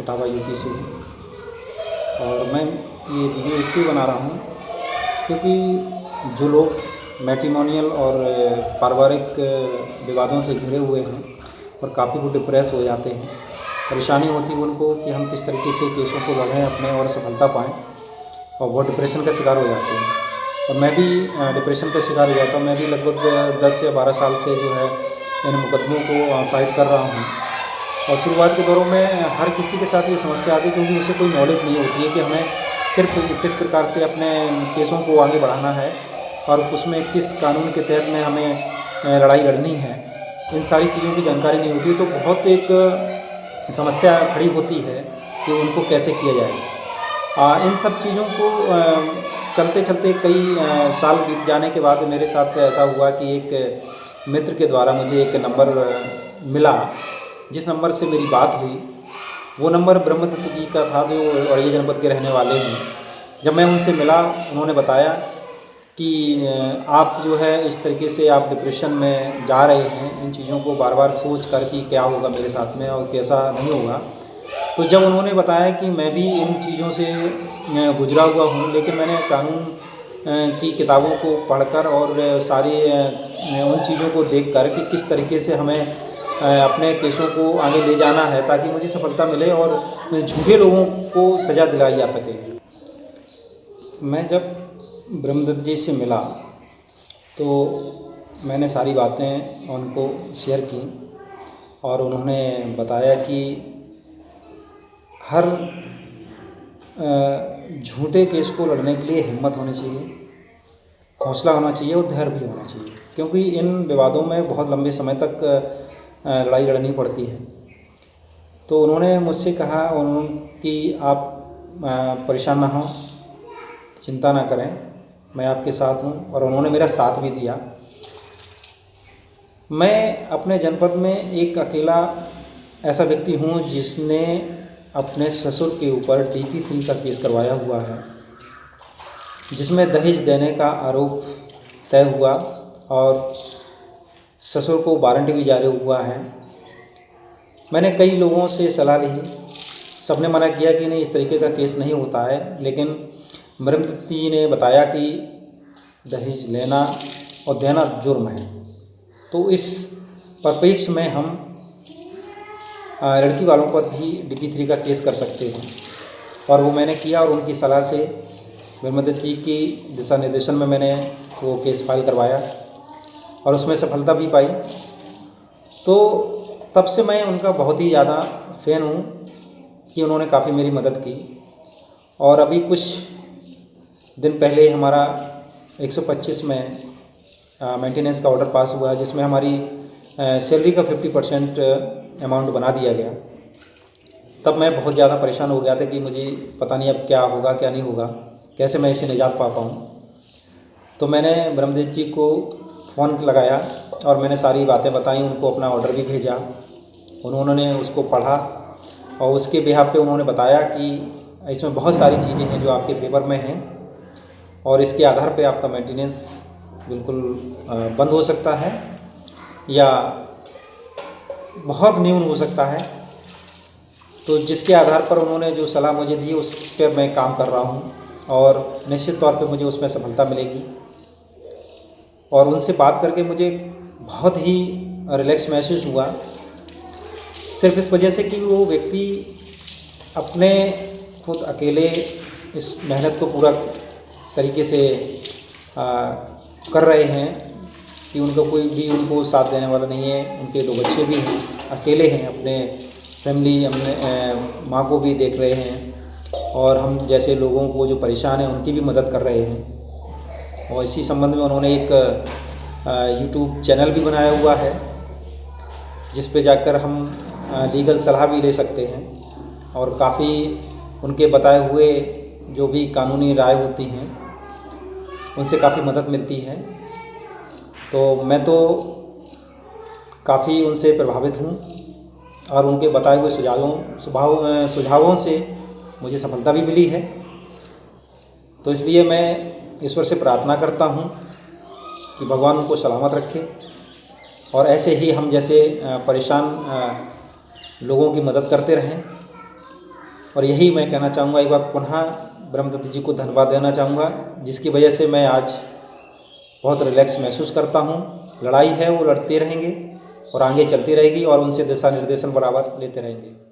Etawah UP से हूँ। और मैं ये वीडियो इसलिए बना रहा हूँ क्योंकि जो लोग मैट्रिमोनियल और पारिवारिक विवादों से घिरे हुए हैं और काफ़ी वो डिप्रेस हो जाते हैं, परेशानी होती है उनको कि हम किस तरीके से केसों को लड़ें अपने और सफलता पाएँ, और वो डिप्रेशन का शिकार हो जाते हैं। और मैं भी डिप्रेशन का शिकार हुआ था। मैं भी लगभग 10 या 12 साल से जो है इन मुकदमों को फाइट कर रहा हूँ। और शुरुआत के दौरों में हर किसी के साथ ये समस्या आती है क्योंकि उसे कोई नॉलेज नहीं होती है कि हमें किस प्रकार से अपने केसों को आगे बढ़ाना है और उसमें किस कानून के तहत में हमें लड़ाई लड़नी है। इन सारी चीज़ों की जानकारी नहीं होती, तो बहुत एक समस्या खड़ी होती है कि उनको कैसे किया जाए। इन सब चीज़ों को चलते चलते कई साल बीत जाने के बाद मेरे साथ ऐसा हुआ कि एक मित्र के द्वारा मुझे एक नंबर मिला, जिस नंबर से मेरी बात हुई वो नंबर ब्रह्मदत्त जी का था, जो औरैया जनपद के रहने वाले हैं। जब मैं उनसे मिला, उन्होंने बताया कि आप जो है इस तरीके से आप डिप्रेशन में जा रहे हैं, इन चीज़ों को बार बार सोच कर कि क्या होगा मेरे साथ में और कैसा नहीं होगा। तो जब उन्होंने बताया कि मैं भी इन चीज़ों से गुजरा हुआ हूँ, लेकिन मैंने कानून की किताबों को पढ़कर और सारी उन चीज़ों को देखकर कि किस तरीके से हमें अपने केसों को आगे ले जाना है ताकि मुझे सफलता मिले और झूठे लोगों को सज़ा दिलाई जा सके। मैं जब ब्रह्मदत्त जी से मिला तो मैंने सारी बातें उनको शेयर की और उन्होंने बताया कि हर झूठे केस को लड़ने के लिए हिम्मत होनी चाहिए, हौसला होना चाहिए और धैर्य भी होना चाहिए, क्योंकि इन विवादों में बहुत लंबे समय तक लड़ाई लड़नी पड़ती है। तो उन्होंने मुझसे कहा कि आप परेशान ना हों, चिंता ना करें, मैं आपके साथ हूँ, और उन्होंने मेरा साथ भी दिया। मैं अपने जनपद में एक अकेला ऐसा व्यक्ति हूँ जिसने अपने ससुर के ऊपर DP3 का केस करवाया हुआ है, जिसमें दहेज देने का आरोप तय हुआ और ससुर को वारंट भी जारी हुआ है। मैंने कई लोगों से सलाह ली, सबने मना किया कि नहीं, इस तरीके का केस नहीं होता है, लेकिन ब्रह्मदत्त जी ने बताया कि दहेज लेना और देना जुर्म है, तो इस परिप्रेक्ष्य में हम लड़की वालों पर भी DP3 का केस कर सकते हैं। और वो मैंने किया और उनकी सलाह से ब्रह्मदत्त जी की दिशा निर्देशन में मैंने वो केस फाइल करवाया और उसमें सफलता भी पाई। तो तब से मैं उनका बहुत ही ज़्यादा फ़ैन हूँ कि उन्होंने काफ़ी मेरी मदद की। और अभी कुछ दिन पहले हमारा 125 में मेंटेनेंस का ऑर्डर पास हुआ, जिसमें हमारी सैलरी का 50% अमाउंट बना दिया गया। तब मैं बहुत ज़्यादा परेशान हो गया था कि मुझे पता नहीं अब क्या होगा क्या नहीं होगा, कैसे मैं इसे निजात पा पाऊँ। तो मैंने ब्रह्मदत्त जी को फ़ोन लगाया और मैंने सारी बातें बताई, उनको अपना ऑर्डर भी भेजा। उन्होंने उसको पढ़ा और उसके बिहाफ पे उन्होंने बताया कि इसमें बहुत सारी चीज़ें हैं जो आपके फेवर में हैं और इसके आधार पे आपका मेंटेनेंस बिल्कुल बंद हो सकता है या बहुत न्यून हो सकता है। तो जिसके आधार पर उन्होंने जो सलाह मुझे दी उस पर मैं काम कर रहा हूँ और निश्चित तौर पे मुझे उसमें सफलता मिलेगी। और उनसे बात करके मुझे बहुत ही रिलैक्स महसूस हुआ, सिर्फ इस वजह से कि वो व्यक्ति अपने खुद अकेले इस मेहनत को पूरा तरीके से कर रहे हैं कि उनका कोई भी उनको साथ देने वाला नहीं है। उनके 2 बच्चे भी हैं, अकेले हैं, अपने फैमिली अपने माँ को भी देख रहे हैं और हम जैसे लोगों को जो परेशान हैं उनकी भी मदद कर रहे हैं। और इसी संबंध में उन्होंने एक YouTube चैनल भी बनाया हुआ है जिस पे जाकर हम लीगल सलाह भी ले सकते हैं और काफ़ी उनके बताए हुए जो भी कानूनी राय होती हैं उनसे काफ़ी मदद मिलती है। तो मैं तो काफ़ी उनसे प्रभावित हूँ और उनके बताए हुए सुझावों से मुझे सफलता भी मिली है। तो इसलिए मैं ईश्वर से प्रार्थना करता हूँ कि भगवान उनको सलामत रखे और ऐसे ही हम जैसे परेशान लोगों की मदद करते रहें और यही मैं कहना चाहूँगा, एक बार पुनः ब्रह्मदत्त जी को धन्यवाद देना चाहूँगा, जिसकी वजह से मैं आज बहुत रिलैक्स महसूस करता हूँ। लड़ाई है वो लड़ते रहेंगे और आगे चलती रहेगी और उनसे दिशा निर्देशन बराबर लेते रहेंगे।